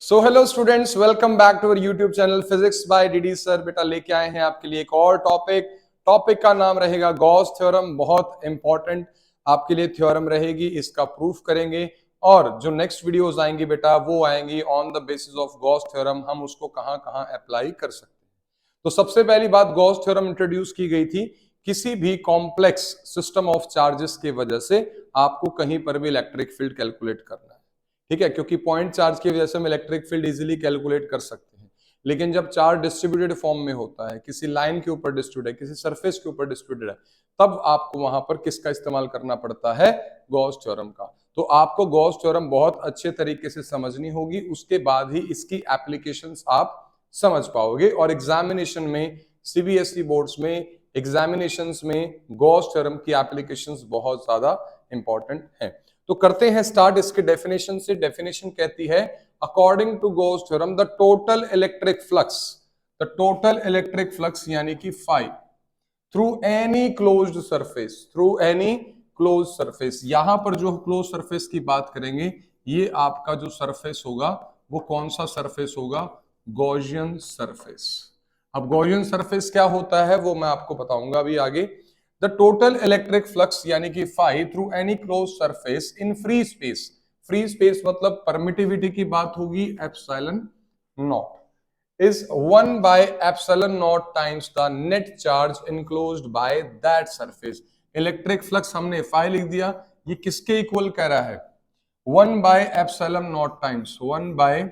So hello students, welcome back to our YouTube channel physics by DD sir. बेटा लेके आए हैं आपके लिए एक और टॉपिक का नाम रहेगा गॉस थ्योरम। बहुत इंपॉर्टेंट आपके लिए थ्योरम रहेगी, इसका प्रूफ करेंगे। और जो नेक्स्ट वीडियोस आएंगी बेटा वो आएंगी on the basis of Gauss theorem, हम उसको कहां कहां अप्लाई कर सकते हैं। तो सबसे पहली बात, गॉस थ्योरम इंट्रोड्यूस की गई थी किसी भी कॉम्प्लेक्स सिस्टम ऑफ चार्जेस की वजह से आपको कहीं पर भी इलेक्ट्रिक फील्ड कैलकुलेट करना है, ठीक है। क्योंकि पॉइंट चार्ज की वजह से हम इलेक्ट्रिक फील्ड इजीली कैलकुलेट कर सकते हैं, लेकिन जब चार्ज डिस्ट्रीब्यूटेड फॉर्म में होता है, किसी लाइन के ऊपर डिस्ट्रीब्यूटेड है, किसी सरफेस के ऊपर डिस्ट्रीब्यूटेड है, तब आपको वहां पर किसका इस्तेमाल करना पड़ता है? गॉस थ्योरम का। तो आपको गॉस थ्योरम बहुत अच्छे तरीके से समझनी होगी, उसके बाद ही इसकी एप्लीकेशंस आप समझ पाओगे। और एग्जामिनेशन में, सीबीएसई बोर्ड्स में, एग्जामिनेशंस में गॉस थ्योरम की एप्लीकेशंस बहुत ज्यादा इंपॉर्टेंट है। तो करते हैं स्टार्ट इसके डेफिनेशन से। डेफिनेशन कहती है, according to Gauss theorem the total electric flux यानी कि phi through any closed surface, यहां पर जो क्लोज सरफेस की बात करेंगे, ये आपका जो सरफेस होगा वो कौन सा सरफेस होगा? Gaussian surface. अब गॉसियन सरफेस क्या होता है वो मैं आपको बताऊंगा अभी आगे। द टोटल इलेक्ट्रिक फ्लक्स यानी कि phi through any close surface in free space मतलब परमिटिविटी की बात होगी, epsilon naught is 1 by epsilon naught times the net charge enclosed by that surface। Electric flux हमने फाई लिख दिया, ये किसके इक्वल कह रहा है? 1 by epsilon naught times 1 by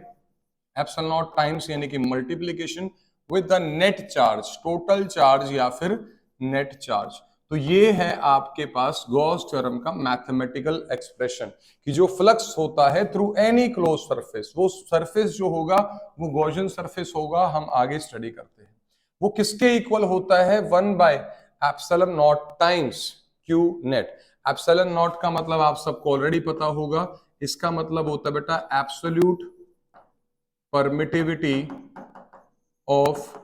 epsilon naught times यानी कि multiplication with the net charge, total charge या फिर नेट चार्ज। तो ये है आपके पास गॉस थ्योरम का मैथमेटिकल एक्सप्रेशन कि जो फ्लक्स होता है थ्रू एनी क्लोज सरफेस, वो सरफेस जो होगा वो गॉसियन सरफेस होगा, हम आगे स्टडी करते हैं। वो किसके इक्वल होता है? 1 by epsilon not times Q net. Epsilon not का मतलब आप सबको ऑलरेडी पता होगा, इसका मतलब होता है बेटा absolute permittivity of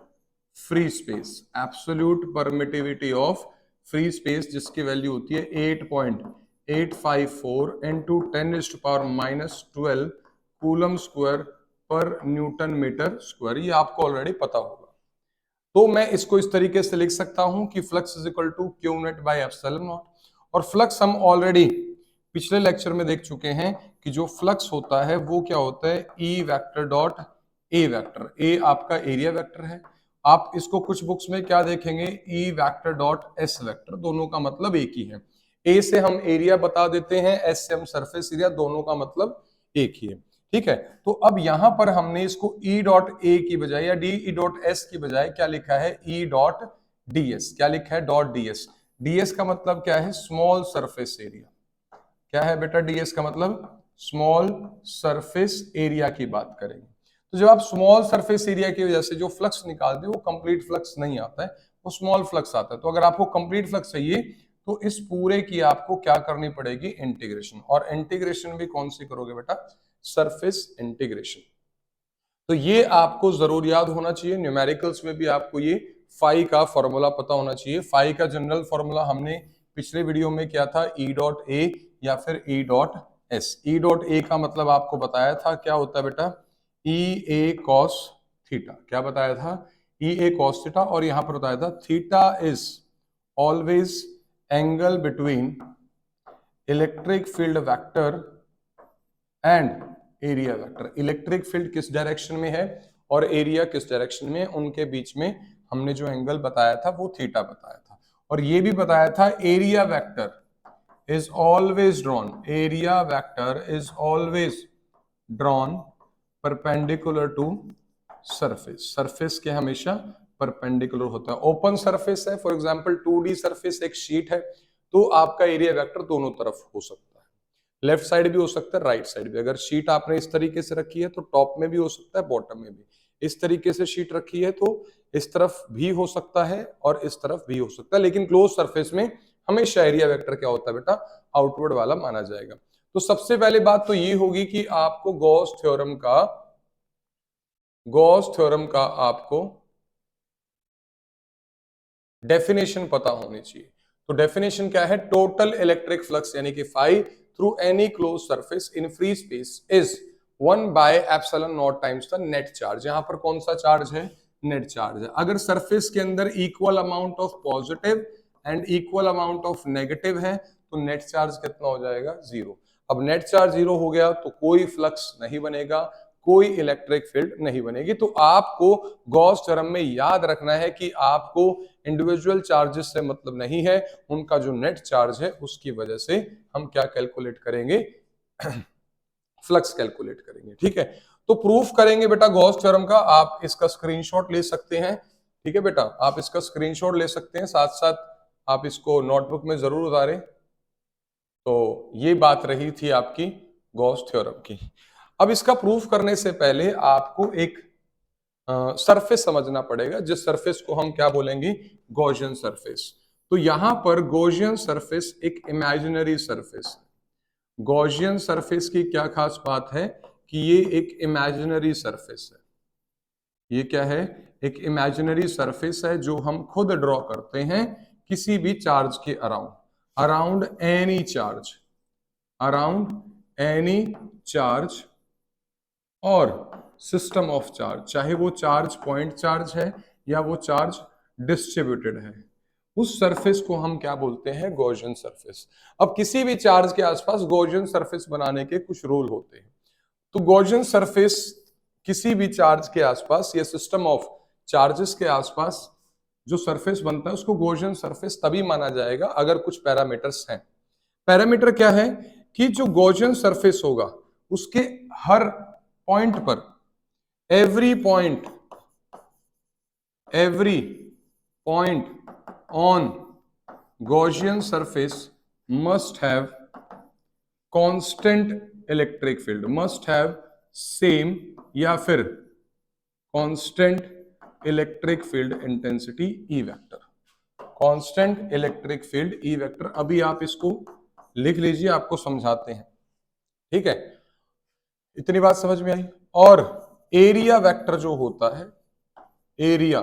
free space, absolute permittivity of free space, जिसकी वैल्यू होती है 8.854 into 10⁻⁻12 कूलम स्क्वायर पर न्यूटन मीटर स्क्वायर। ये आपको ऑलरेडी पता होगा। तो मैं इसको इस तरीके से लिख सकता हूं कि flux is equal to q net by epsilon naught. और फ्लक्स हम ऑलरेडी पिछले लेक्चर में देख चुके हैं कि जो फ्लक्स होता है वो क्या होता है? E vector dot A vector. A आपका एरिया वेक्टर है। आप इसको कुछ बुक्स में क्या देखेंगे? ई वेक्टर डॉट एस वेक्टर। दोनों का मतलब एक ही है। ए से हम एरिया बता देते हैं, एस से हम सरफेस एरिया, दोनों का मतलब एक ही है, ठीक है। तो अब यहां पर हमने इसको ई डॉट ए की बजाय या डी ई डॉट एस की बजाय क्या लिखा है? E dot D S. क्या लिखा है? Dot D S. डीएस का मतलब क्या है? Small surface area. क्या है बेटा डीएस का मतलब? स्मॉल सरफेस एरिया की बात करेंगे। तो जब आप स्मॉल सरफेस एरिया की वजह से जो फ्लक्स निकालते हैं वो कंप्लीट फ्लक्स नहीं आता है, वो स्मॉल फ्लक्स आता है। तो अगर आपको कंप्लीट फ्लक्स चाहिए तो इस पूरे की आपको क्या करनी पड़ेगी? इंटीग्रेशन। और इंटीग्रेशन भी कौन सी करोगे बेटा? Surface integration. तो ये आपको जरूर याद होना चाहिए। न्यूमेरिकल्स में भी आपको ये फाई का फॉर्मूला पता होना चाहिए। फाई का जनरल फॉर्मूला हमने पिछले वीडियो में क्या था? ई डॉट ए या फिर E dot S. E dot A का मतलब आपको बताया था, क्या होता है बेटा? ई ए कॉस थीटा। क्या बताया था? ई ए कॉस थीटा। और यहां पर बताया था theta is always angle between electric field vector and area vector. Electric field किस डायरेक्शन में है और एरिया किस डायरेक्शन में, उनके बीच में हमने जो एंगल बताया था वो थीटा बताया था। और ये भी बताया था area vector is always drawn perpendicular to surface. Surface के हमेशा परपेंडिकुलर होता है। ओपन सरफेस है, फॉर एग्जांपल 2D सरफेस एक शीट है, तो आपका एरिया वेक्टर दोनों तरफ हो सकता है। लेफ्ट साइड भी हो सकता है, राइट साइड भी। अगर शीट आपने इस तरीके से रखी है तो टॉप में भी हो सकता है, बॉटम में भी। इस तरीके से शीट रखी है तो इस तरफ भी हो सकता है और इस तरफ भी हो सकता है, लेकिन क्लोज सरफेस में हमेशा एरिया वेक्टर क्या होता है बेटा? आउटवर्ड वाला माना जाएगा। तो सबसे पहली बात तो ये होगी कि आपको गॉस थ्योरम का आपको डेफिनेशन पता होनी चाहिए। तो डेफिनेशन क्या है? टोटल इलेक्ट्रिक फ्लक्स यानी कि phi through any close surface in free space is 1/ε0 times the net charge. यहाँ पर कौन सा चार्ज है? नेट चार्ज है। अगर सरफेस के अंदर equal amount of positive and equal amount of negative है तो नेट चार्ज कितना हो जाएगा? 0। अब नेट चार्ज 0 हो गया तो कोई फ्लक्स नहीं बनेगा, कोई इलेक्ट्रिक फील्ड नहीं बनेगी। तो आपको गॉस थ्योरम में याद रखना है कि आपको इंडिविजुअल चार्जेस से मतलब नहीं है, उनका जो नेट चार्ज है उसकी वजह से हम क्या कैलकुलेट करेंगे? फ्लक्स कैलकुलेट करेंगे। ठीक है, तो प्रूफ करेंगे बेटा गॉस थ्योरम का। आप इसका स्क्रीनशॉट ले सकते हैं। ठीक है बेटा, आप इसका स्क्रीनशॉट ले सकते हैं, साथ साथ आप इसको नोटबुक में जरूर उतारें। तो ये बात रही थी आपकी गॉस थ्योरम की। अब इसका प्रूफ करने से पहले आपको एक सरफेस समझना पड़ेगा, जिस सरफेस को हम क्या बोलेंगे? Gaussian surface. तो यहां पर गॉसियन सरफेस एक इमेजिनरी सरफेस है। गॉसियन सरफेस की क्या खास बात है कि ये एक इमेजिनरी सरफेस है। ये क्या है? एक इमेजिनरी सरफेस है जो हम खुद ड्रॉ करते हैं किसी भी चार्ज के around, around any charge, around any charge और सिस्टम ऑफ चार्ज, चाहे वो चार्ज पॉइंट चार्ज है या वो चार्ज डिस्ट्रीब्यूटेड है, उस सरफेस को हम क्या बोलते हैं? Gaussian surface. अब किसी भी चार्ज के आसपास गॉसियन सरफेस बनाने के कुछ रूल होते हैं। तो गॉसियन सरफेस किसी भी चार्ज के आसपास या सिस्टम ऑफ चार्जेस के आसपास जो सरफेस बनता है उसको गॉसियन सरफेस तभी माना जाएगा अगर कुछ पैरामीटर्स हैं। पैरामीटर क्या है कि जो गॉसियन सरफेस होगा उसके हर पॉइंट पर, every point on Gaussian surface must have constant electric field, must have same या फिर constant electric field intensity E vector, constant electric field E vector. अभी आप इसको लिख लीजिए, आपको समझाते हैं। ठीक है, इतनी बात समझ में आई। और एरिया वेक्टर जो होता है, area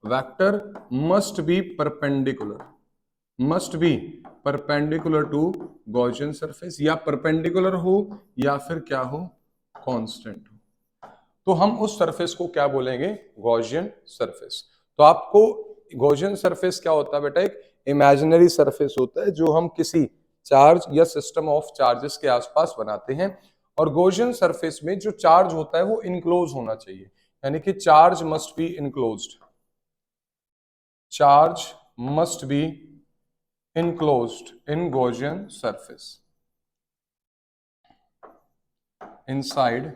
vector must be perpendicular, must be perpendicular to Gaussian surface, या परपेंडिकुलर हो या फिर क्या हो? कांस्टेंट हो। तो हम उस सरफेस को क्या बोलेंगे? Gaussian surface. तो आपको गॉसियन सरफेस क्या होता है बेटा? एक इमेजिनरी सरफेस होता है जो हम किसी चार्ज या सिस्टम ऑफ चार्जेस के आसपास बनाते हैं। और गॉसियन सरफेस में जो चार्ज होता है वो इनक्लोज होना चाहिए, यानी कि charge must be enclosed, charge must be enclosed in Gaussian surface, inside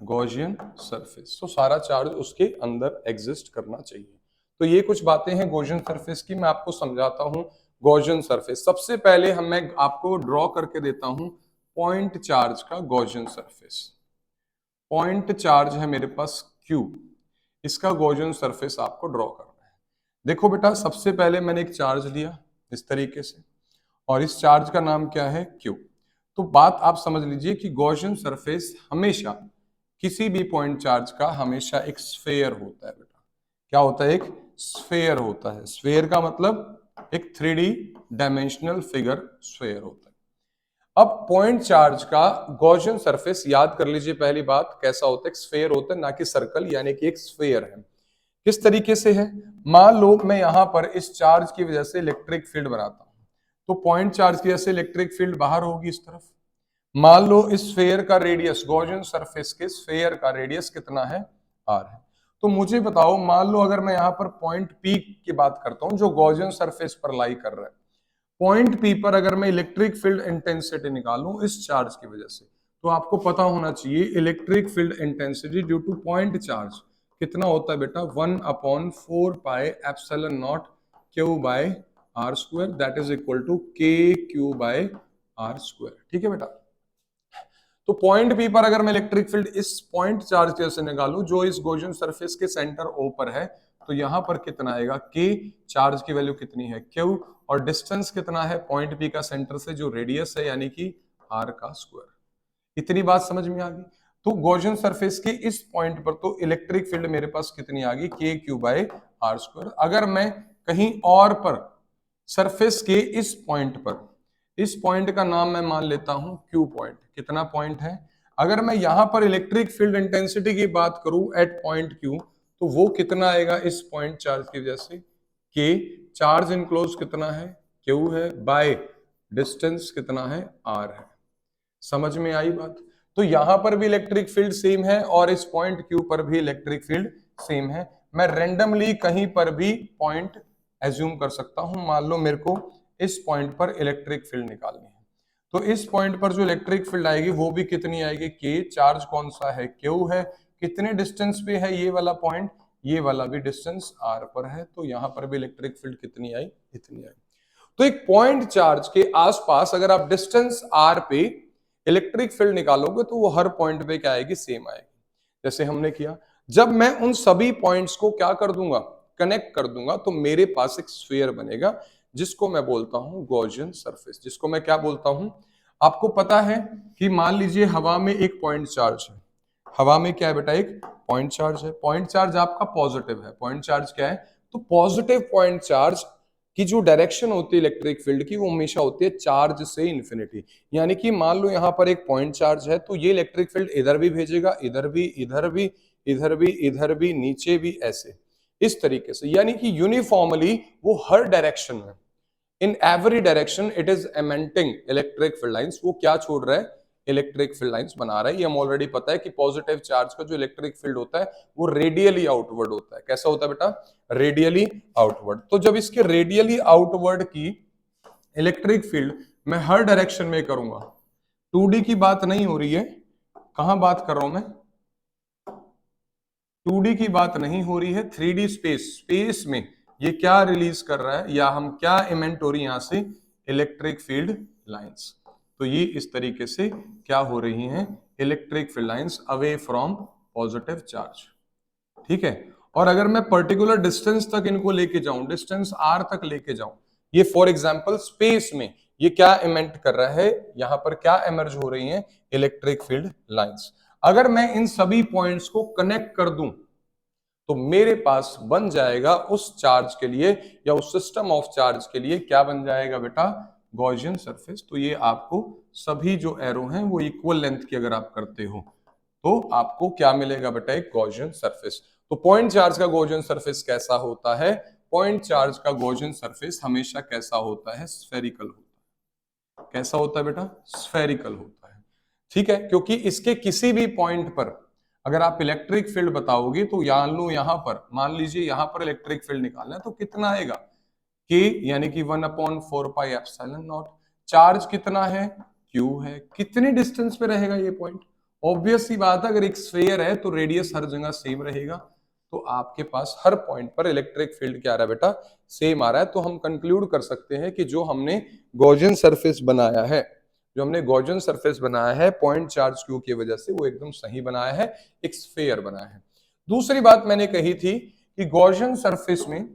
Gaussian surface। तो सारा चार्ज उसके अंदर एग्जिस्ट करना चाहिए। तो ये कुछ बातें हैं Gaussian सरफेस की, मैं आपको समझाता हूं। Gaussian सरफेस सबसे पहले मैं आपको ड्रॉ करके देता हूं पॉइंट चार्ज का Gaussian सरफेस। पॉइंट चार्ज है मेरे पास Q, इसका Gaussian सरफेस आपको ड्रॉ करना है। देखो बेटा, सबसे पहले मैंने एक चार्ज लिया इस तरीके से, और इस चार्ज का नाम क्या है? Q। तो बात आप समझ लीजिए कि गॉसियन सरफेस हमेशा किसी भी पॉइंट चार्ज का हमेशा एक स्फेयर होता है बेटा। क्या होता है? एक स्फेयर होता है। स्फेयर का मतलब एक 3D डायमेंशनल फिगर स्फेयर होता है। अब पॉइंट चार्ज का गॉसियन सरफेस याद कर लीजिए, पहली बात कैसा होता है? एक स्फेयर होता है, ना कि सर्कल, यानी कि एक स्फेयर है। किस तरीके से है? मान लो मैं यहां पर इस चार्ज की वजह से इलेक्ट्रिक फील्ड बनाता हूं, तो पॉइंट चार्ज की वजह से इलेक्ट्रिक फील्ड बाहर होगी इस तरफ। मान लो इस स्फेयर का रेडियस, गॉसियन सरफेस के स्फेयर का रेडियस कितना है? आर है। तो मुझे बताओ, मान लो अगर मैं यहां पर पॉइंट पी की बात करता हूं जो गॉसियन सरफेस पर लाई कर रहा है, पॉइंट पी पर अगर मैं इलेक्ट्रिक फील्ड इंटेंसिटी निकालूं इस चार्ज की वजह से, तो आपको पता होना चाहिए electric field intensity due to point charge कितना होता है बेटा? 1/4 pi epsilon naught q by r square, that is equal to k q by r square. ठीक है बेटा, तो पॉइंट पी पर अगर मैं इलेक्ट्रिक फील्ड इस पॉइंट चार्ज के से निकालूं जो इस गॉसियन सरफेस के सेंटर ओ पर है, तो यहां पर कितना आएगा? के। चार्ज की वैल्यू कितनी है? क्यू। और डिस्टेंस कितना है पॉइंट पी का सेंटर से? जो रेडियस है, यानी कि आर का स्क्वायर। इतनी बात समझ में आ गई? तो गॉसियन सरफेस के इस पॉइंट पर तो इलेक्ट्रिक फील्ड मेरे पास कितनी आ गई? के क्यू बाय आर स्क्वायर। अगर मैं कहीं और पर सरफेस के इस पॉइंट पर, इस पॉइंट का नाम मैं मान लेता हूं क्यू पॉइंट। कितना पॉइंट है? अगर मैं यहां पर इलेक्ट्रिक फील्ड इंटेंसिटी की बात करूं एट पॉइंट क्यू, तो वो कितना आएगा इस पॉइंट चार्ज की वजह से, के चार्ज इनक्लोज कितना है, क्यू है, बाय डिस्टेंस कितना है, आर है। समझ में आई बात? तो यहां पर भी इलेक्ट्रिक फील्ड सेम है और इस पॉइंट क्यू पर भी इलेक्ट्रिक फील्ड सेम है। मैं रेंडमली कहीं पर भी पॉइंट एज्यूम कर सकता हूं। मान लो मेरे को इस पॉइंट पर इलेक्ट्रिक फील्ड निकालनी है, तो इस पॉइंट पर जो इलेक्ट्रिक फील्ड आएगी वो भी कितनी आएगी, के, चार्ज कौन सा है, क्यू है, कितने डिस्टेंस पे है ये वाला पॉइंट, ये वाला भी डिस्टेंस आर पर है, तो यहां पर भी इलेक्ट्रिक फील्ड कितनी आई, इतनी आई। तो एक पॉइंट चार्ज के आसपास अगर आप डिस्टेंस आर पे इलेक्ट्रिक फील्ड निकालोगे तो वो हर पॉइंट पे क्या आएगी, सेम आएगी। जैसे हमने किया, जब मैं उन सभी पॉइंट्स को क्या कर दूंगा, कनेक्ट कर दूंगा, तो मेरे पास एक स्फीयर बनेगा जिसको मैं बोलता हूं गॉसियन सरफेस। जिसको मैं क्या बोलता हूं, आपको पता है कि मान लीजिए हवा में एक पॉइंट चार्ज है। हवा में क्या है बेटा, एक पॉइंट चार्ज है। पॉइंट चार्ज आपका पॉजिटिव है। पॉइंट चार्ज क्या है, तो पॉजिटिव पॉइंट चार्ज की जो डायरेक्शन होती है इलेक्ट्रिक फील्ड की, वो हमेशा होती है चार्ज से इंफिनिटी। यानी कि मान लो यहां पर एक पॉइंट चार्ज है, तो ये इलेक्ट्रिक फील्ड इधर भी भेजेगा, इधर भी, इधर भी, इधर भी, इधर भी, नीचे भी, ऐसे इस तरीके से। यानी कि यूनिफॉर्मली वो हर डायरेक्शन में, in every direction it is emanating electric field lines. वो क्या छोड़ रहा है, इलेक्ट्रिक फील्ड लाइंस बना रहा है। ये हम ऑलरेडी पता है कि पॉजिटिव चार्ज का जो इलेक्ट्रिक फील्ड होता है वो रेडियली आउटवर्ड होता है। कैसा होता है बेटा, रेडियली आउटवर्ड। तो जब इसके रेडियली आउटवर्ड की इलेक्ट्रिक फील्ड मैं हर डायरेक्शन में करूंगा, 2D की बात नहीं हो रही है, कहां बात कर रहा हूं मैं, 2D की बात नहीं हो रही है, 3D स्पेस में ये क्या रिलीज कर रहा है, या हम क्या इमेंट हो रही है यहां से, इलेक्ट्रिक फील्ड लाइंस। तो ये इस तरीके से क्या हो रही हैं, electric field lines away from positive charge. ठीक है। और अगर मैं पर्टिकुलर डिस्टेंस तक इनको लेके जाऊं, डिस्टेंस आर तक लेके जाऊं, ये फॉर एग्जांपल स्पेस में ये क्या इमेंट कर रहा है, यहां पर क्या इमर्ज हो रही हैं, इलेक्ट्रिक फील्ड लाइंस। अगर मैं इन सभी पॉइंट्स को कनेक्ट कर दूं तो मेरे पास बन जाएगा उस चार्ज के लिए या उस सिस्टम ऑफ चार्ज के लिए क्या बन जाएगा बेटा, गॉसियन सरफेस। तो ये आपको सभी जो एरो हैं वो इक्वल लेंथ की अगर आप करते हो तो आपको क्या मिलेगा बेटा, एक गॉसियन सरफेस। तो पॉइंट चार्ज का गॉसियन सरफेस कैसा होता है, पॉइंट चार्ज का गॉसियन सरफेस हमेशा कैसा होता है, स्फेरिकल होता है। कैसा होता है बेटा, स्फेरिकल होता है। ठीक है, क्योंकि इसके किसी भी पॉइंट पर अगर आप इलेक्ट्रिक फील्ड बताओगे तो यहां पर मान लीजिए यहां पर इलेक्ट्रिक फील्ड निकालना है तो कितना आएगा, के यानी कि 1/4πε0। चार्ज कितना है, क्यू है। कितने डिस्टेंस पे रहेगा ये पॉइंट, ऑब्वियस सी बात है, अगर एक स्फीयर है तो रेडियस हर जगह सेम रहेगा। तो आपके पास हर पॉइंट पर इलेक्ट्रिक फील्ड क्या आ रहा है बेटा, सेम आ रहा है। तो हम कंक्लूड कर सकते हैं कि जो हमने गॉसियन सरफेस बनाया है, जो हमने गॉसियन सरफेस बनाया है पॉइंट चार्ज क्यू की वजह से, वो एकदम सही बनाया है, एक स्फीयर बनाया है। दूसरी बात मैंने कही थी कि गॉसियन सरफेस में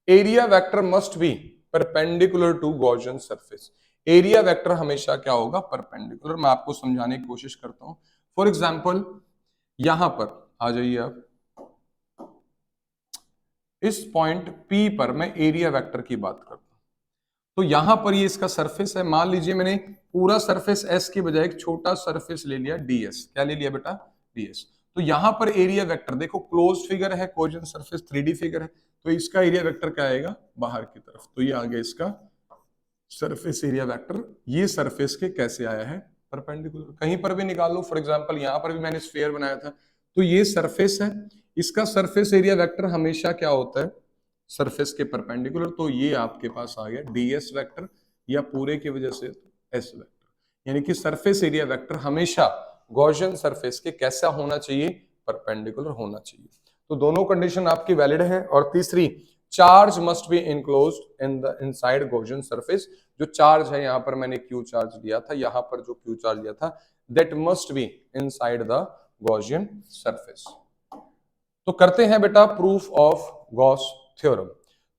area vector must be perpendicular to Gaussian surface. Area vector हमेशा क्या होगा, परपेंडिकुलर। मैं आपको समझाने की कोशिश करता हूं। फॉर एग्जांपल यहां पर आ जाइए आप, इस पॉइंट P पर मैं एरिया वेक्टर की बात करता हूं। तो यहां पर ये इसका सरफेस है। मान लीजिए मैंने पूरा सरफेस S की बजाय एक छोटा सरफेस ले लिया ds। क्या ले लिया बेटा, ds। तो यहां पर एरिया वेक्टर देखो, क्लोज फिगर है, गॉसियन सरफेस 3D फिगर है, तो इसका एरिया वेक्टर क्या आएगा, बाहर की तरफ। तो ये आ गया इसका सरफेस एरिया वेक्टर। ये सरफेस के कैसे आया है, परपेंडिकुलर। कहीं पर भी निकाल लो, फॉर एग्जांपल यहां पर भी मैंने स्फीयर बनाया था, तो ये सरफेस है, इसका सरफेस एरिया वेक्टर हमेशा क्या होता है, सरफेस के परपेंडिकुलर। तो ये आपके पास आ गया ds वेक्टर, या पूरे की वजह से s वेक्टर। यानी कि सरफेस एरिया वेक्टर हमेशा गॉसियन सरफेस के कैसा होना चाहिए, परपेंडिकुलर होना चाहिए। तो दोनों कंडीशन आपकी वैलिड है। और तीसरी, charge must be enclosed in the inside Gaussian surface. जो चार्ज है, यहां पर मैंने क्यू चार्ज लिया था, यहां पर जो क्यू चार्ज लिया था, that must be inside the Gaussian surface. तो करते हैं बेटा प्रूफ ऑफ गॉस थ्योरम।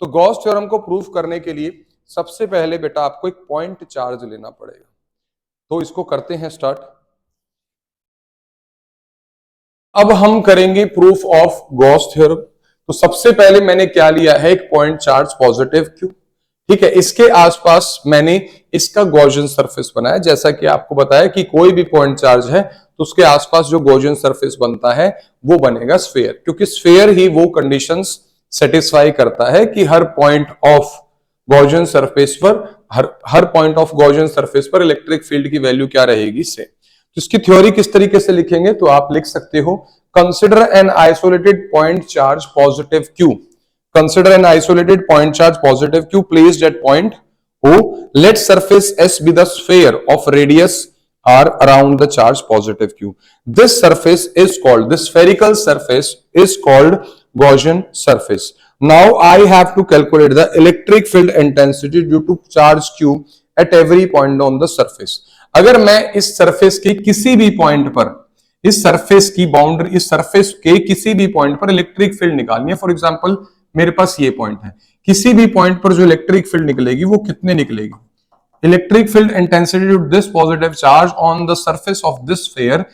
तो गॉस थ्योरम को प्रूफ करने के लिए सबसे पहले बेटा आपको एक पॉइंट चार्ज लेना पड़ेगा। तो इसको करते हैं स्टार्ट। अब हम करेंगे प्रूफ ऑफ गॉस थ्योरम। तो सबसे पहले मैंने क्या लिया है, एक पॉइंट चार्ज पॉजिटिव क्यू। ठीक है, इसके आसपास मैंने इसका गॉसियन सरफेस बनाया, जैसा कि आपको बताया कि कोई भी पॉइंट चार्ज है तो उसके आसपास जो गॉसियन सरफेस बनता है वो बनेगा स्फेयर, क्योंकि स्फेयर ही वो कंडीशंस सेटिस्फाई करता है कि हर पॉइंट ऑफ गॉसियन सरफेस पर हर पॉइंट ऑफ गॉसियन सरफेस पर इलेक्ट्रिक फील्ड की वैल्यू क्या रहेगी से। तो इसकी थ्योरी किस तरीके से लिखेंगे, तो आप लिख सकते हो consider an isolated point charge positive Q, consider an isolated point charge positive q placed at point o, let surface s be the sphere of radius r around the charge positive q. This surface is called, this spherical surface is called Gaussian surface. Now I have to calculate the electric field intensity due to charge q at every point on the surface. अगर मैं इस surface के किसी भी point पर, इस surface की boundary, इस सरफेस के किसी भी पॉइंट पर इलेक्ट्रिक फील्ड निकालनी है, फॉर एग्जांपल मेरे पास ये पॉइंट है, किसी भी पॉइंट पर जो इलेक्ट्रिक फील्ड निकलेगी वो कितने निकलेगी, electric field intensity to this positive charge on the surface of this sphere,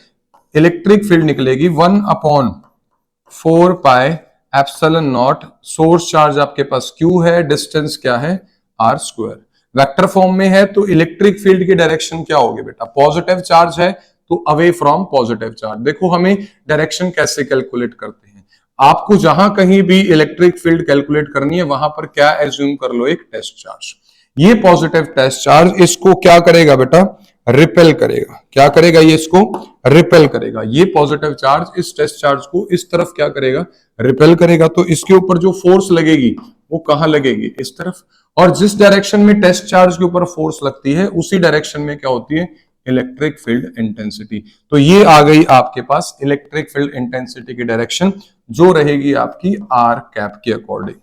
electric field निकलेगी 1/4 pi epsilon naught, source charge आपके पास Q है, डिस्टेंस क्या है r स्क्वायर, वेक्टर फॉर्म में है तो इलेक्ट्रिक फील्ड की डायरेक्शन क्या होगी बेटा, पॉजिटिव चार्ज है तो अवे फ्रॉम पॉजिटिव चार्ज। देखो हमें डायरेक्शन कैसे कैलकुलेट करते हैं, आपको जहां कहीं भी इलेक्ट्रिक फील्ड कैलकुलेट करनी है वहां पर क्या एज्यूम कर लो, एक टेस्ट चार्ज, ये पॉजिटिव टेस्ट चार्ज इसको क्या करेगा बेटा, रिपेल करेगा, क्या करेगा ये, इसको रिपेल करेगा, ये पॉजिटिव चार्ज इस टेस्ट चार्ज को इस तरफ क्या करेगा, रिपेल करेगा, तो इसके ऊपर जो फोर्स लगेगी वो कहां लगेगी, इस तरफ, और जिस डायरेक्शन में टेस्ट चार्ज के ऊपर फोर्स लगती है उसी डायरेक्शन में क्या होती है, इलेक्ट्रिक फील्ड इंटेंसिटी। तो ये आ गई आपके पास इलेक्ट्रिक फील्ड इंटेंसिटी की डायरेक्शन, जो रहेगी आपकी आर कैप के अकॉर्डिंग,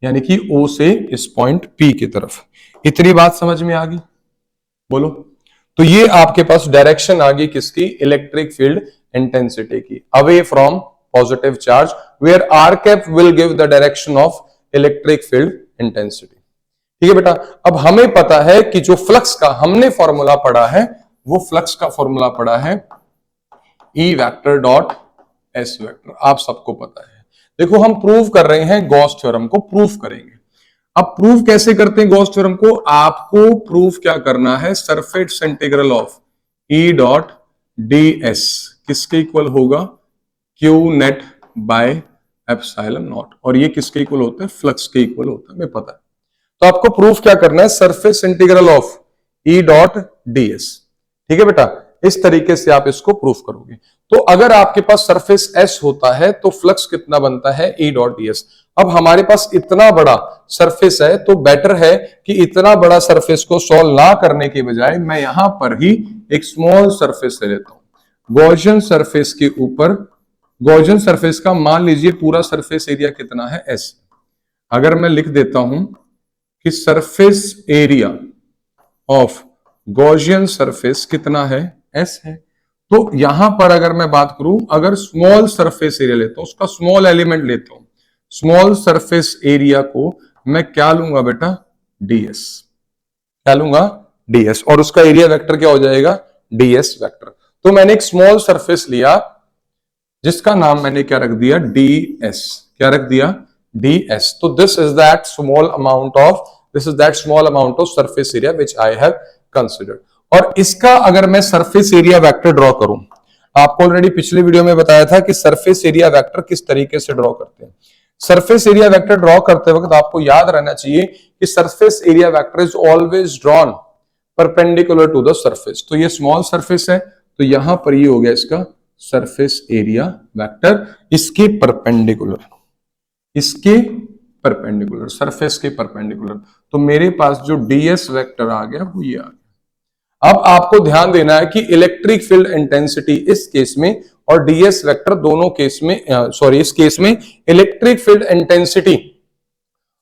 यानी कि O से इस पॉइंट P की तरफ। इतनी बात समझ में आ गई, बोलो। तो ये आपके पास डायरेक्शन आ गई किसकी, इलेक्ट्रिक फील्ड इंटेंसिटी की, away from positive charge, where r cap will give the direction of electric field intensity. ठीक है बेटा, अब हमें पता है कि जो फ्लक्स का हमने फॉर्मूला पढ़ा है वो फ्लक्स का फॉर्मूला पढ़ा है E vector dot S vector, आप सबको पता है। देखो हम प्रूव कर रहे हैं गॉस थ्योरम को, प्रूफ करेंगे। अब प्रूफ कैसे करते हैं गॉस थ्योरम को, आपको प्रूफ क्या करना है, surface integral of E dot ds किसके इक्वल होगा, Q net by epsilon naught, और ये किसके इक्वल होता है, फ्लक्स के इक्वल होता है, हमें पता है। तो आपको प्रूफ क्या करना है, surface integral of E dot ds। ठीक है बेटा, इस तरीके से आप इसको प्रूफ करोगे। तो अगर आपके पास सरफेस S होता है तो फ्लक्स कितना बनता है, E डॉट ds। अब हमारे पास इतना बड़ा सरफेस है तो बेटर है कि इतना बड़ा सरफेस को सॉल्व ना करने के बजाय मैं यहां पर ही एक स्मॉल सरफेस ले लेता हूं। गॉसियन सरफेस के ऊपर, गॉसियन सरफेस का मान लीजिए पूरा सरफेस एरिया कितना है, S। अगर मैं लिख देता हूं कि surface area of Gaussian surface कितना है, S है, तो यहां पर अगर मैं बात करूं, अगर स्मॉल सरफेस एरिया लेता हूं, उसका स्मॉल एलिमेंट लेता हूं, स्मॉल सरफेस एरिया को मैं क्या लूंगा बेटा, ds, क्या लूंगा, ds, और उसका एरिया वेक्टर क्या हो जाएगा, ds वेक्टर। तो मैंने एक स्मॉल सरफेस लिया जिसका नाम मैंने क्या रख दिया, ds, क्या रख दिया, ds। तो this is that small amount of, this is that small amount of surface area which I have considered. और इसका अगर मैं सरफेस एरिया वेक्टर ड्रॉ करूं, आपको ऑलरेडी पिछले वीडियो में बताया था कि सरफेस एरिया वेक्टर किस तरीके से ड्रॉ करते हैं। सरफेस एरिया वेक्टर ड्रॉ करते वक्त आपको याद रहना चाहिए कि surface area vector is always drawn perpendicular to the surface. तो ये स्मॉल सरफेस है तो यहां पर ये हो गया इसका सरफेस एरिया वेक्टर, इसके परपेंडिकुलर, इसके परपेंडिकुलर, सरफेस के परपेंडिकुलर। तो मेरे पास जो ds वेक्टर आ गया वो ये आ गया। अब आपको ध्यान देना है कि इलेक्ट्रिक फील्ड इंटेंसिटी इस केस में और ds वेक्टर दोनों केस में, सॉरी इस केस में इलेक्ट्रिक फील्ड इंटेंसिटी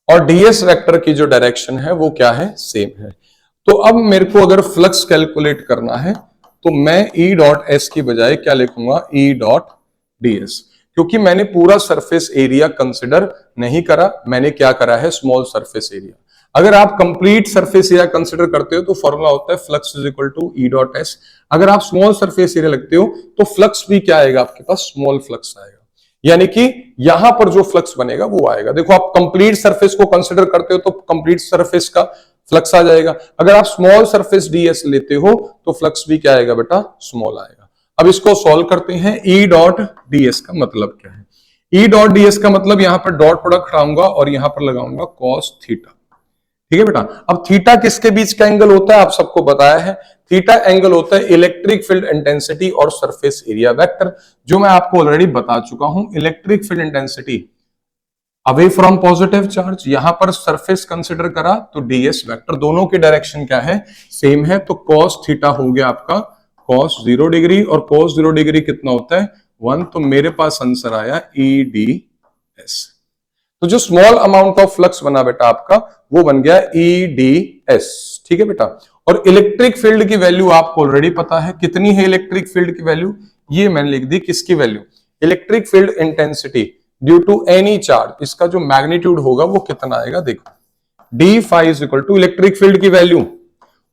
और ds वेक्टर की जो डायरेक्शन है वो क्या है, सेम है। तो अब मेरे को अगर फ्लक्स कैलकुलेट करना है तो मैं E डॉट S की बजाय क्या लिखूंगा, E डॉट ds, क्योंकि मैंने पूरा सरफेस एरिया कंसिडर नहीं करा, मैंने क्या करा है, स्मॉल सरफेस एरिया। अगर आप कंप्लीट सरफेस एरिया कंसिडर करते हो तो फॉर्मूला होता है flux is equal to E dot S। अगर आप स्मॉल सरफेस एरिया लगते हो तो फ्लक्स भी क्या आएगा आपके पास, स्मॉल फ्लक्स आएगा। यानी कि यहां पर जो फ्लक्स बनेगा वो आएगा। देखो आप कंप्लीट सरफेस को कंसिडर करते हो तो कंप्लीट सरफेस का फ्लक्स आ जाएगा। अगर आप स्मॉल सरफेस ds लेते हो तो फ्लक्स भी क्या आएगा बेटा, स्मॉल आएगा। अब इसको सॉल्व करते हैं। E डॉट ds का मतलब क्या है? E डॉट ds का मतलब यहां पर डॉट प्रोडक्ट हटाऊंगा और यहां पर लगाऊंगा cos थीटा। ठीक है बेटा। अब थीटा किसके बीच का एंगल होता है, आप सबको बताया है। थीटा एंगल होता है इलेक्ट्रिक फील्ड इंटेंसिटी और सरफेस एरिया वेक्टर, जो मैं आपको ऑलरेडी बता चुका हूं। Electric field intensity away from positive charge, यहां पर सरफेस कंसिडर करा तो ds वेक्टर, दोनों की डायरेक्शन क्या है, सेम है। तो cos थीटा हो गया आपका cos 0 डिग्री, और cos 0 डिग्री कितना होता है, 1। तो मेरे पास आंसर आया EDS। तो जो स्मॉल अमाउंट ऑफ फ्लक्स बना बेटा आपका, वो बन गया EDS। ठीक है बेटा। और इलेक्ट्रिक फील्ड की वैल्यू आपको ऑलरेडी पता है, कितनी है इलेक्ट्रिक फील्ड की वैल्यू, ये मैंने लिख दी। किसकी value, electric field intensity due to any charge, इसका जो मैग्नीट्यूड होगा वो कितना आएगा, देखो d phi is equal to electric field की value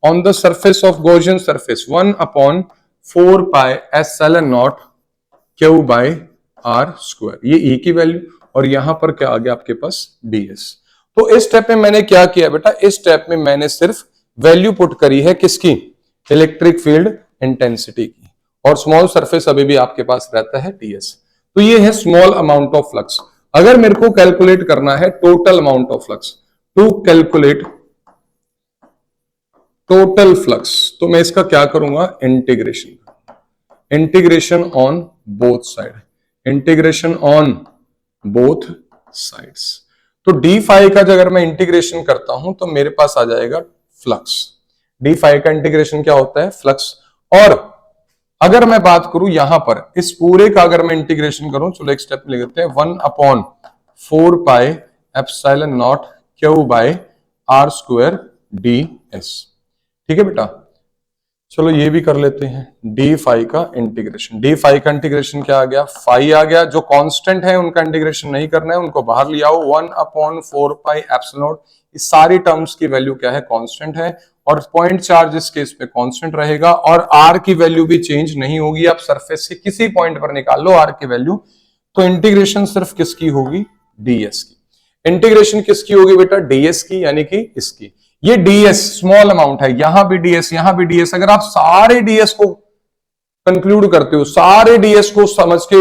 on the surface of Gaussian surface 1/4 pi epsilon naught Q by r square, ये E की वैल्यू, और यहां पर क्या आ गया आपके पास ds। तो इस स्टेप में मैंने क्या किया बेटा, इस स्टेप में मैंने सिर्फ वैल्यू पुट करी है किसकी, इलेक्ट्रिक फील्ड इंटेंसिटी की, और स्मॉल सरफेस अभी भी आपके पास रहता है ds। तो ये है स्मॉल अमाउंट ऑफ फ्लक्स। अगर मेरे को कैलकुलेट करना है total amount of flux, to calculate total flux, तो मैं इसका क्या करूंगा, integration on both side, integration on both sides. तो डी फाई का अगर मैं इंटीग्रेशन करता हूं तो मेरे पास आ जाएगा फ्लक्स। डी फाई का इंटीग्रेशन क्या होता है, फ्लक्स। और अगर मैं बात करूं यहां पर इस पूरे का अगर मैं इंटीग्रेशन करूं, चलो एक स्टेप ले लेते हैं, 1/4 pi epsilon naught Q by r square ds। ठीक है बेटा। चलो ये भी कर लेते हैं, डी फाई का इंटीग्रेशन। डी फाई का इंटीग्रेशन क्या आ गया, फाई आ गया। जो कांस्टेंट है उनका इंटीग्रेशन नहीं करना है, उनको बाहर ले आओ। 1/4 पाई एप्सिलॉन नॉट, इस सारी टर्म्स की वैल्यू क्या है, कांस्टेंट है, और पॉइंट चार्ज इस केस पे कांस्टेंट रहेगा, और r की वैल्यू भी चेंज नहीं होगी। आप सरफेस के किसी पॉइंट पर निकाल लो r की वैल्यू, तो इंटीग्रेशन सिर्फ किसकी होगी, ds की। इंटीग्रेशन किसकी होगी बेटा, ds की, यानी कि इसकी। ये ds स्मॉल अमाउंट है, यहां भी ds, यहां भी ds। अगर आप सारे ds को कंक्लूड करते हो, सारे ds को समझ के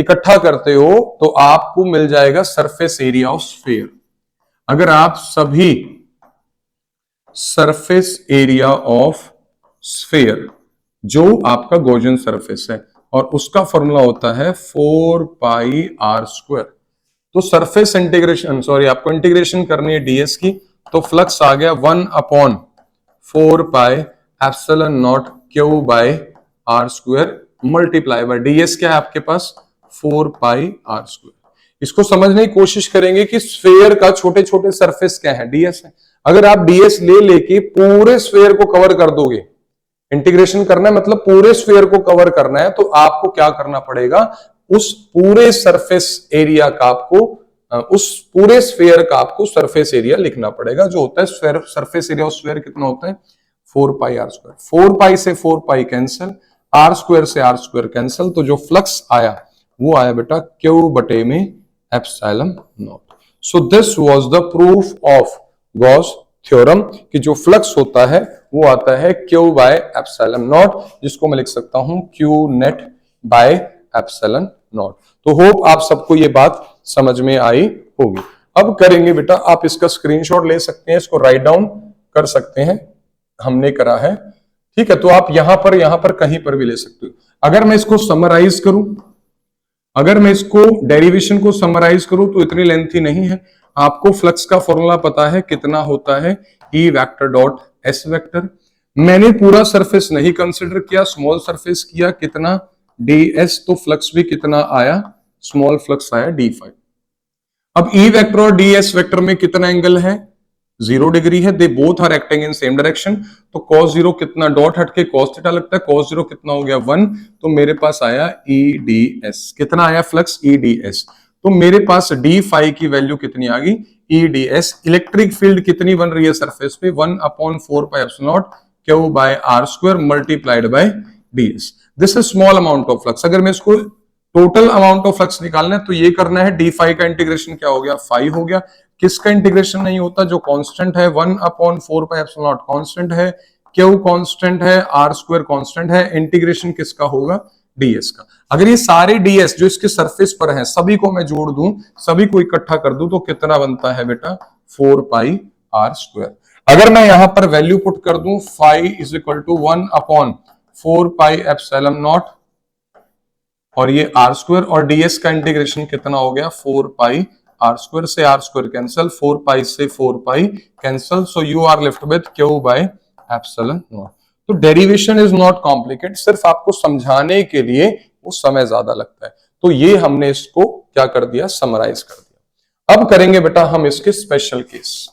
इकट्ठा करते हो, तो आपको मिल जाएगा सरफेस एरिया ऑफ स्फीयर। अगर आप सभी सरफेस एरिया ऑफ स्फीयर, जो आपका गॉसियन सरफेस है, और उसका फॉर्मूला होता है 4 पाई r स्क्वायर। तो सरफेस इंटीग्रेशन, सॉरी आपको इंटीग्रेशन करनी है ds की, तो फ्लक्स आ गया 1/4 pi epsilon naught Q by r square multiply by ds क्या है आपके पास, 4 पाई r स्क्वायर। इसको समझने की कोशिश करेंगे कि स्फीयर का छोटे छोटे सरफेस क्या है, ds है। अगर आप ds ले लेके पूरे स्फीयर को कवर कर दोगे, इंटीग्रेशन करना है मतलब पूरे स्फीयर को कवर करना है, तो आपको क्या करना पड़ेगा, उस पूरे सरफेस एरिया का आपको, उस पूरे स्फीयर का आपको सरफेस एरिया लिखना पड़ेगा, जो होता है सरफेस एरिया ऑफ स्फीयर कितना होता है, 4 पाई r स्क्वायर। 4 पाई से 4 पाई कैंसिल, r स्क्वायर से r स्क्वायर कैंसिल, तो जो फ्लक्स आया वो आया बेटा Q बटे में epsilon not. So this was the proof of Gauss theorem कि जो फ्लक्स होता है वो आता है Q बाय एप्सिलॉन नॉट, जिसको मैं लिख सकता हूं Q net by epsilon naught. तो होप आप सबको ये बात समझ में आई होगी। अब करेंगे बेटा, आप इसका स्क्रीनशॉट ले सकते हैं, इसको राइट डाउन कर सकते हैं, हमने करा है। ठीक है, तो आप यहां पर कहीं पर भी ले सकते हो। अगर मैं इसको समराइज करूं, अगर मैं इसको डेरिवेशन को समराइज करूं तो इतनी लेंथी नहीं है। आपको फ्लक्स का फॉर्मूला पता है कितना होता है, E vector dot S vector. मैंने पूरा सरफेस नहीं कंसिडर किया, स्मॉल सरफेस किया, कितना ds, तो फ्लक्स भी कितना आया, स्मॉल फ्लक्स आया d5। अब E वेक्टर और ds वेक्टर में कितना एंगल है, 0 डिग्री है। They both are acting in same direction, तो cos 0 कितना, डॉट हटके cos थीटा लगता है, cos 0 कितना हो गया 1, तो मेरे पास आया EDS। कितना आया फ्लक्स, EDS। तो मेरे पास d5 की वैल्यू कितनी आ गई, EDS। इलेक्ट्रिक फील्ड कितनी बन रही है सरफेस पे, 1/4 pi epsilon naught Q by r square multiplied by ds। This is small amount of flux. अगर मैं इसको टोटल अमाउंट ऑफ फ्लक्स निकालना है तो ये करना है, डी फाई का इंटीग्रेशन क्या हो गया, फाई हो गया। किसका इंटीग्रेशन नहीं होता, जो कांस्टेंट है 1/4 पाई एप्सिलॉन नॉट कांस्टेंट है, क्यू कांस्टेंट है, आर स्क्वायर कांस्टेंट है, इंटीग्रेशन किसका होगा, डीएस का। अगर ये सारे डीएस जो इसके सरफेस पर हैं सभी को मैं जोड़ दूं, सभी को इकट्ठा कर दूं तो कितना बनता है बेटा, 4 पाई आर स्क्वायर। अगर मैं यहां पर वैल्यू पुट कर दूं, phi is equal to 1/4 pi epsilon naught और ये आर स्क्वायर, और डीएस का इंटीग्रेशन कितना हो गया, 4 पाई आर स्क्वायर से आर स्क्वायर कैंसिल, 4 पाई से 4 pi cancel, so you are left with q by epsilon naught. तो डेरिवेशन इज नॉट कॉम्प्लिकेटेड, सिर्फ आपको समझाने के लिए वो समय ज्यादा लगता है। तो ये हमने इसको क्या कर दिया, समराइज कर दिया। अब करेंगे बेटा हम इसके स्पेशल केस।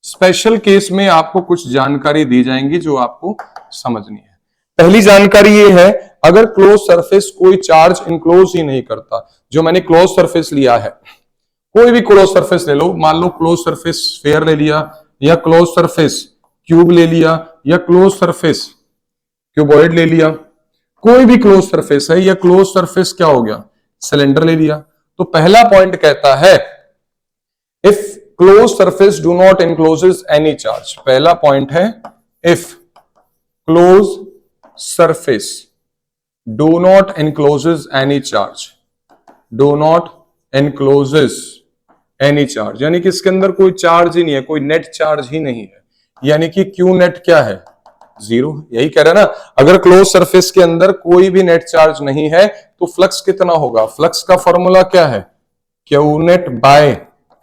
स्पेशल केस में आपको कुछ जानकारी दी जाएंगी जो आपको समझनी है। पहली जानकारी ये है, अगर क्लोज सरफेस कोई चार्ज इनक्लोज ही नहीं करता, जो मैंने क्लोज सरफेस लिया है, कोई भी क्लोज सरफेस ले लो, मान लो क्लोज सरफेस स्फीयर ले लिया, या क्लोज सरफेस क्यूब ले लिया, या क्लोज सरफेस क्यूबॉइड ले लिया, कोई भी क्लोज सरफेस है, या क्लोज सरफेस क्या हो गया, सिलेंडर ले लिया। तो पहला पॉइंट कहता है if close surface do not encloses any charge, पहला पॉइंट है if close surface do not encloses any charge, do not encloses any charge, यानी कि इसके अंदर कोई चार्ज ही नहीं है, कोई नेट चार्ज ही नहीं है, यानी कि क्यू नेट क्या है, जीरो। यही कह रहा है ना, अगर क्लोज सरफेस के अंदर कोई भी नेट चार्ज नहीं है तो फ्लक्स कितना होगा, फ्लक्स का फॉर्मूला क्या है, Q net by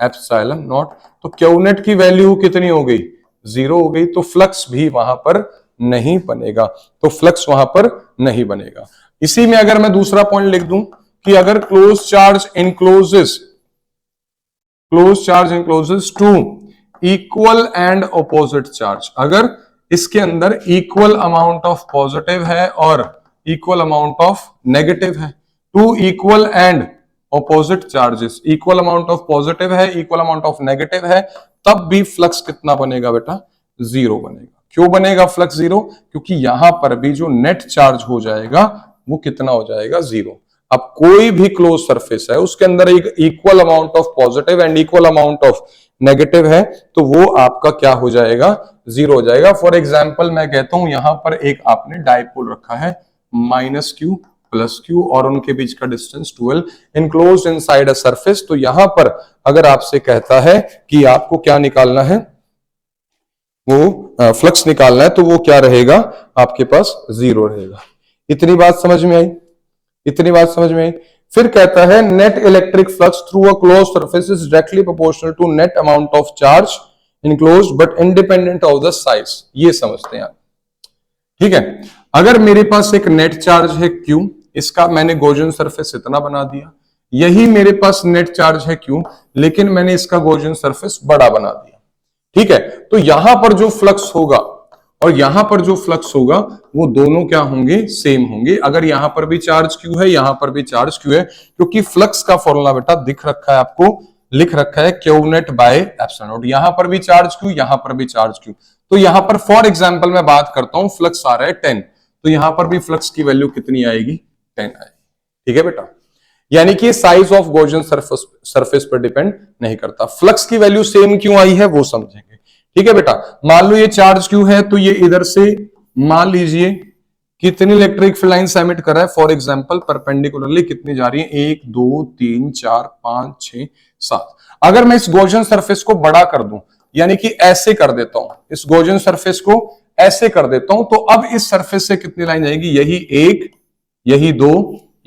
epsilon naught. तो क्यू नेट की वैल्यू कितनी हो गई, जीरो हो गई, तो फ्लक्स भी वहां पर नहीं बनेगा, तो फ्लक्स वहां पर नहीं बनेगा। इसी में अगर मैं दूसरा पॉइंट लिख दूं कि अगर close charge encloses two equal and opposite charge, अगर इसके अंदर इक्वल अमाउंट ऑफ पॉजिटिव है और इक्वल अमाउंट ऑफ नेगेटिव है, two equal and opposite charges, equal amount of positive है, इक्वल अमाउंट ऑफ नेगेटिव है, तब भी फ्लक्स कितना बनेगा बेटा, जीरो बनेगा। क्यों बनेगा फ्लक्स जीरो, क्योंकि यहां पर भी जो नेट चार्ज हो जाएगा वो कितना हो जाएगा, जीरो। अब कोई भी क्लोज सरफेस है उसके अंदर एक equal amount of positive and equal amount of negative है, तो वो आपका क्या हो जाएगा, जीरो हो जाएगा। फॉर एग्जाम्पल मैं कहता हूं यहां पर एक आपने डाइपोल रखा है -q + q और उनके बीच का distance 12 enclosed inside a surface. तो यहां पर अगर आपसे कहता है कि आपको क्या निकालना है, वो फ्लक्स निकालना है, तो वो क्या रहेगा आपके पास, जीरो रहेगा। इतनी बात समझ में आई, इतनी बात समझ में आई। फिर कहता है net electric flux through a close surface is directly proportional to net amount of charge enclosed but independent of the size. ये समझते हैं आप, ठीक है। अगर मेरे पास एक नेट चार्ज है Q, इसका मैंने गॉसियन सरफेस इतना बना दिया, यही मेरे पास नेट चार्ज है Q, लेकिन मैंने इसका गॉसियन सरफेस बड़ा बना दिया, ठीक है। तो यहां पर जो फ्लक्स होगा और यहां पर जो फ्लक्स होगा वो दोनों क्या होंगे, सेम होंगे। अगर यहां पर भी चार्ज Q है, यहां पर भी चार्ज Q है, क्योंकि फ्लक्स का फॉर्मूला बेटा दिख रखा है आपको, लिख रखा है Q net by epsilon not. यहां पर भी चार्ज Q, यहां पर भी चार्ज Q। तो यहां पर फॉर एग्जांपल मैं बात करता हूं, फ्लक्स आ रहा है 10, तो यहां पर भी फ्लक्स की वैल्यू कितनी आएगी, 10 आएगी, ठीक है बेटा। यानी कि साइज ऑफ गॉसियन सरफेस पर डिपेंड नहीं करता। फ्लक्स की वैल्यू सेम क्यों आई है वो समझेंगे, ठीक है बेटा। मान लो ये चार्ज Q है, तो ये इधर से मान लीजिए कितनी इलेक्ट्रिक फील्ड लाइंस एमिट कर रहा है, फॉर एग्जांपल परपेंडिकुलरली कितनी जा रही है, 1 2 3 4 5 6 7। अगर मैं इस गॉसियन सरफेस को बड़ा कर दूं, यानी कि ऐसे कर देता हूं, इस गॉसियन सरफेस को ऐसे कर देता हूं, तो अब इस सरफेस से कितनी लाइन जाएगी, यही 1, यही 2,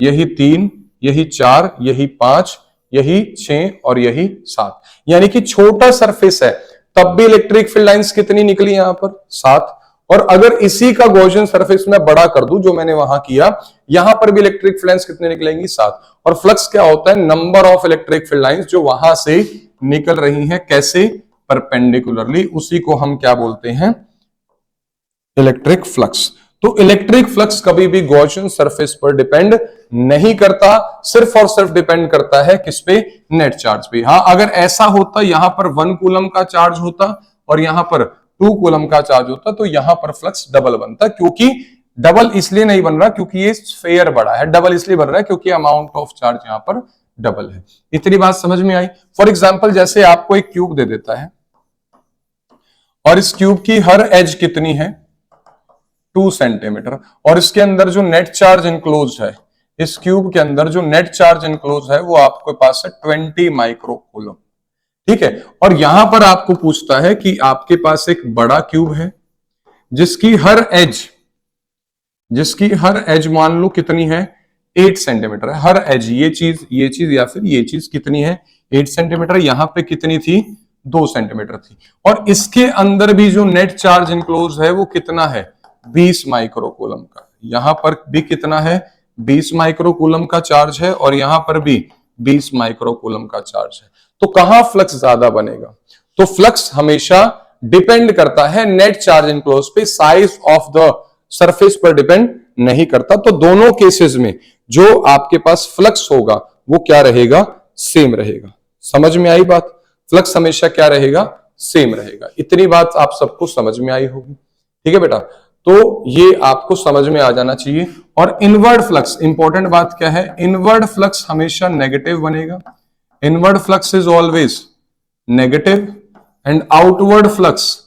यही 3, यही 4, यही 5, यही 6 और यही 7। यानी कि छोटा सरफेस है तब भी इलेक्ट्रिक फील्ड लाइंस कितनी निकली यहां पर, 7। और अगर इसी का गॉसियन सरफेस में बड़ा कर दूं, जो मैंने वहां किया, यहां पर भी इलेक्ट्रिक फील्ड लाइंस कितनी निकलेंगी, 7। और फ्लक्स क्या होता है, number of electric field lines जो वहां से निकल रही हैं, कैसे, परपेंडिकुलरली, उसी को हम क्या बोलते हैं, इलेक्ट्रिक फ्लक्स। तो इलेक्ट्रिक फ्लक्स कभी भी गॉसियन सरफेस पर डिपेंड नहीं करता, सिर्फ और सिर्फ डिपेंड करता है किस पे, नेट चार्ज पे। हाँ, अगर ऐसा होता, यहां पर 1 कूलम का चार्ज होता और यहां पर 2 कूलम का चार्ज होता, तो यहां पर फ्लक्स डबल बनता, क्योंकि डबल इसलिए नहीं बन रहा क्योंकि ये स्फीयर बड़ा है, डबल इसलिए बन रहा है क्योंकि अमाउंट ऑफ चार्ज यहां पर डबल है। इतनी बात समझ में आई। फॉर एग्जाम्पल जैसे आपको एक क्यूब दे देता है और इस क्यूब की हर एज कितनी है 2 सेंटीमीटर, और इसके अंदर जो नेट चार्ज इनक्लोज है, इस क्यूब के अंदर जो नेट चार्ज इनक्लोज है वो आपके पास है 20 माइक्रो कूलम। ठीक है, और यहां पर आपको पूछता है कि आपके पास एक बड़ा क्यूब है जिसकी हर एज मान लो कितनी है 8 सेंटीमीटर है हर एज, ये चीज या फिर ये चीज कितनी है 8 सेंटीमीटर, यहां पे कितनी थी 2 सेंटीमीटर थी, और इसके अंदर भी जो नेट चार्ज इनक्लोज है वो कितना है 20 माइक्रो कूलम का। यहां पर भी कितना है 20 माइक्रो कूलम का चार्ज है और यहां पर भी 20 माइक्रो कूलम का चार्ज है। तो कहां फ्लक्स ज्यादा बनेगा? तो फ्लक्स हमेशा डिपेंड करता है नेट चार्ज इनक्लोज पे, साइज ऑफ द सरफेस पर डिपेंड नहीं करता। तो दोनों केसेस में जो आपके पास फ्लक्स होगा वो क्या रहेगा, सेम रहेगा। समझ में आई बात? फ्लक्स हमेशा क्या रहेगा, सेम रहेगा। इतनी बात आप सबको समझ में आई होगी। ठीक है बेटा, तो ये आपको समझ में आ जाना चाहिए। और इनवर्ड फ्लक्स, इंपॉर्टेंट बात क्या है, इनवर्ड फ्लक्स हमेशा नेगेटिव बनेगा। Inward flux is always negative and outward flux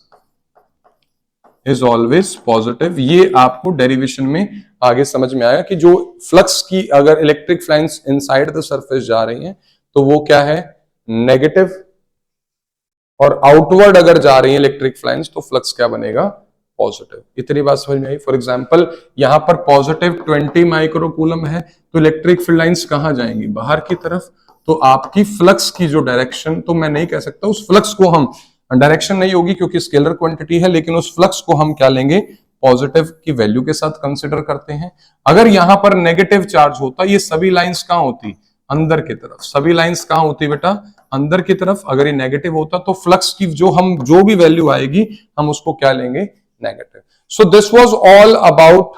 is always positive. ये आपको डेरिवेशन में आगे समझ में आएगा कि जो फ्लक्स की अगर इलेक्ट्रिक फ्लाइंस इनसाइड द सरफेस जा रही हैं तो वो क्या है नेगेटिव, और आउटवर्ड अगर जा रही है इलेक्ट्रिक फ्लाइंस तो फ्लक्स क्या बनेगा पॉजिटिव। इतनी बात समझ में आई। फॉर एग्जांपल यहां पर पॉजिटिव 20 माइक्रो कूलम है तो इलेक्ट्रिक फील्ड लाइंस कहां जाएंगी, बाहर की तरफ। तो आपकी फ्लक्स की जो डायरेक्शन, तो मैं नहीं कह सकता उस फ्लक्स को हम, डायरेक्शन नहीं होगी क्योंकि स्केलर क्वांटिटी है, लेकिन उस फ्लक्स को हम क्या लेंगे पॉजिटिव की वैल्यू के साथ कंसिडर करते हैं। अगर यहां पर नेगेटिव चार्ज होता, ये सभी लाइंस कहां होती अंदर की तरफ, सभी लाइंस कहां होती बेटा अंदर की तरफ। अगर ये नेगेटिव होता तो फ्लक्स की जो भी वैल्यू आएगी हम उसको क्या लेंगे negative. So this was all about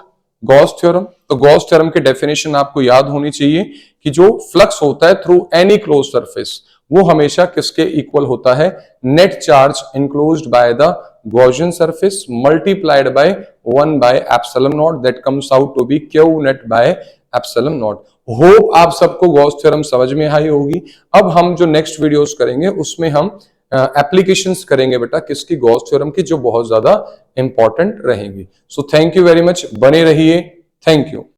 Gauss theorem. तो गॉस थ्योरम की डेफिनेशन आपको याद होनी चाहिए कि जो फ्लक्स होता है थ्रू एनी क्लोज सरफेस वो हमेशा किसके इक्वल होता है, net charge enclosed by the Gaussian surface multiplied by 1 by epsilon naught, that comes out to be q net by epsilon naught. Hope आप सबको गॉस थ्योरम समझ में आई होगी। अब हम जो नेक्स्ट वीडियोस करेंगे उसमें हम एप्लीकेशंस करेंगे बेटा किसकी, गॉस थ्योरम की, जो बहुत ज्यादा इंपॉर्टेंट रहेंगी। So thank you very much, बने रहिए। Thank you.